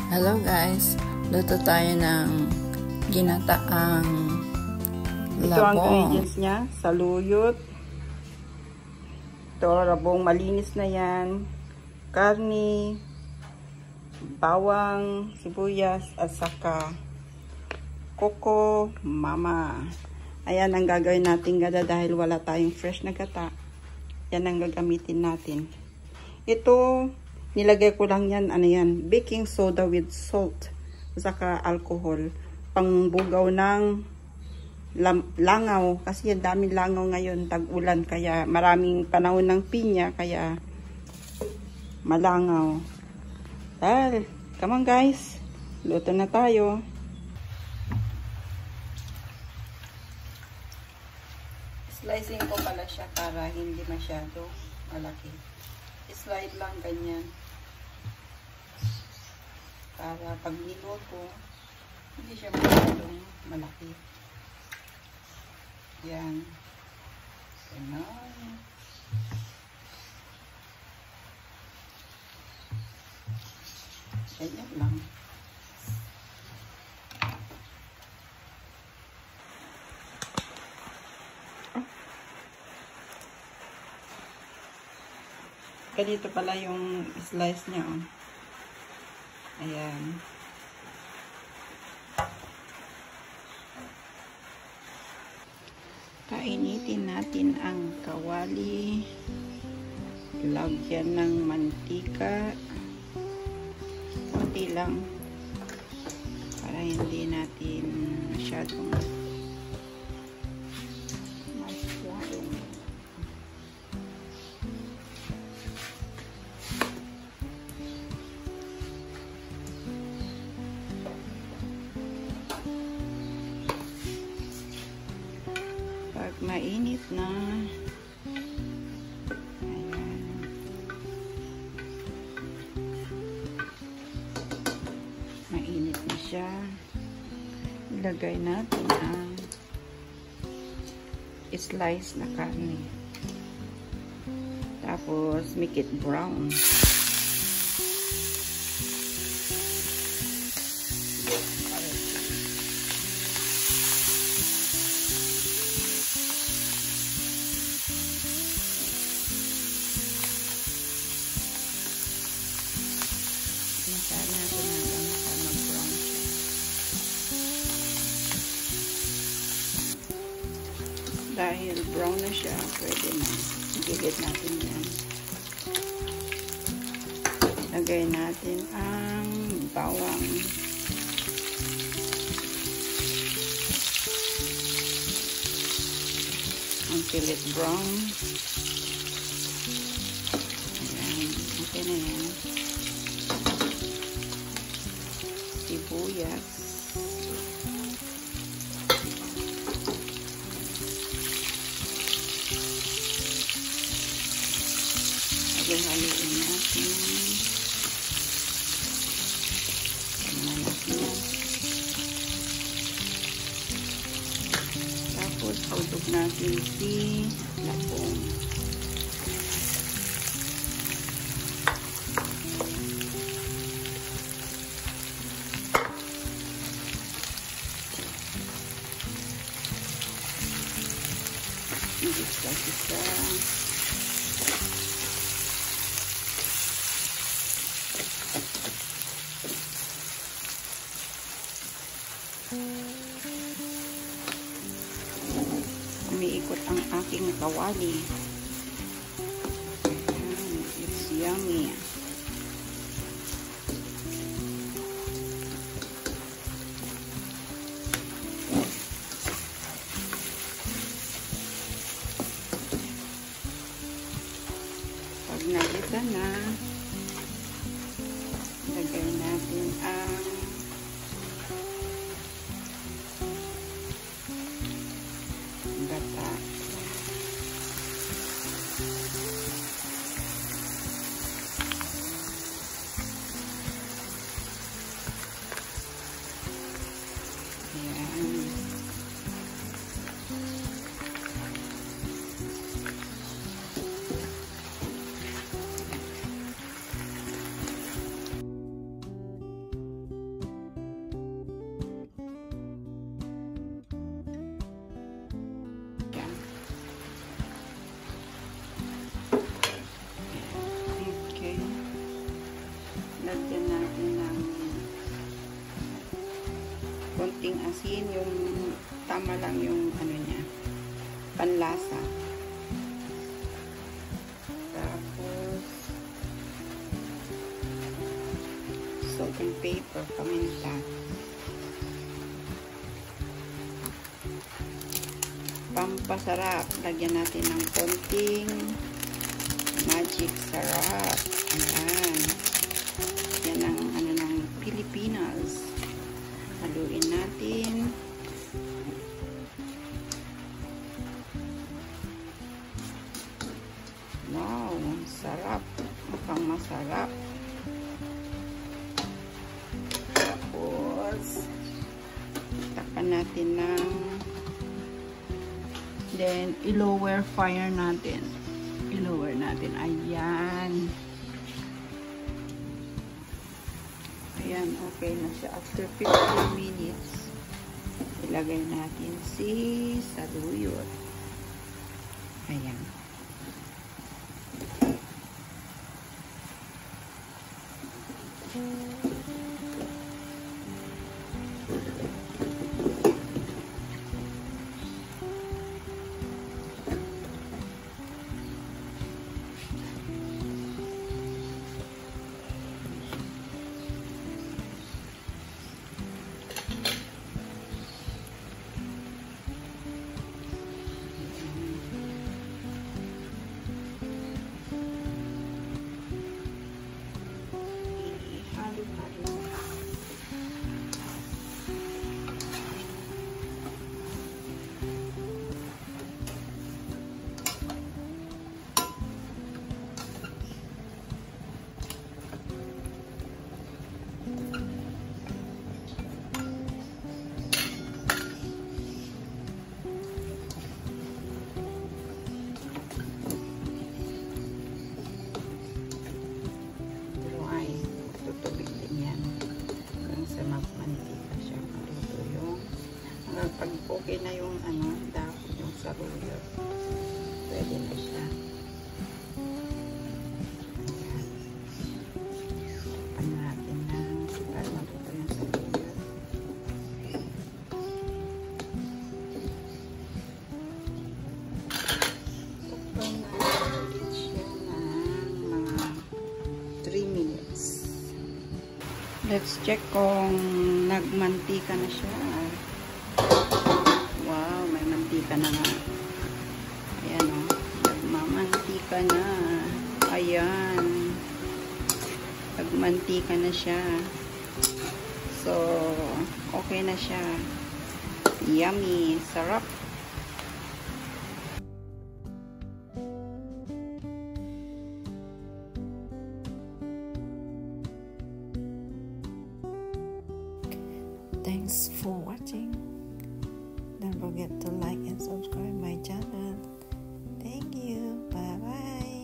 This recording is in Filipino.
Hello guys, luto tayo ng ginataang labong. Ito ang ingredients niya, saluyot, ito labong malinis na yan, karni, bawang, sibuyas, at saka koko, mama. Ayan ang gagawin natin gata dahil wala tayong fresh na gata. Yan ang gagamitin natin. Ito, nilagay ko lang yan, baking soda with salt, saka alcohol, pangbugaw ng langaw, kasi ang daming langaw ngayon, tag-ulan, kaya maraming panahon ng pinya, kaya malangaw. Dahil, come on guys, luto na tayo. Slicing ko pala siya para hindi masyado malaki. Slide lang ganyan. Para pag niluto, hindi siya masyadong malaki. Yan. Ganyan. Ganyan lang. Ganito pala yung slice niya. Oh. Ayan. Kainitin natin ang kawali. Lagyan ng mantika. Kunti lang. Para hindi natin masyadong mainit na. Ayan. Mainit na siya. Ilagay natin ang slice na karne. Tapos make it brown. Dahil brown na siya, pwede na. Igigit natin yan. Lagay natin ang bawang. Until it brown. Ayan. Okay na yan. Sibuyas. Haluin natin. Tapos, haudog natin si labong. Isa-isa. Umiikot ang aking kawali. It's yummy. Pag nagita na, lagay natin ang gata. Ayan. Lagyan natin ng konting asin, yung tama lang yung ano niya, panlasa. Tapos salt and pepper, paminta. Pampasarap, lagyan natin ng konting magic sarap. Ayan. Yan ang ano ng Pilipinas. Haluin natin. Wow, sarap. Mukhang masarap. Tapos takpan natin ng then i-lower fire natin. I-lower natin. Ayan. Ayan, okay na siya. After 15 minutes, ilagay natin si saluyot. Ayan. Pag okay na yung ano, dahon, yung saluyot, pwede na siya. Ayan. Tapan natin na para matuto yung saluyot. Tapan natin ulit siya ng mga 3 minutes. Let's check kung nagmantika na siya. Wow, may mantika na nga. Ayan o. Nagmamantika na. Ayan. Nagmantika na siya. So, okay na siya. Yummy. Sarap. Thanks for watching. Don't forget to like and subscribe my channel. Thank you. Bye bye.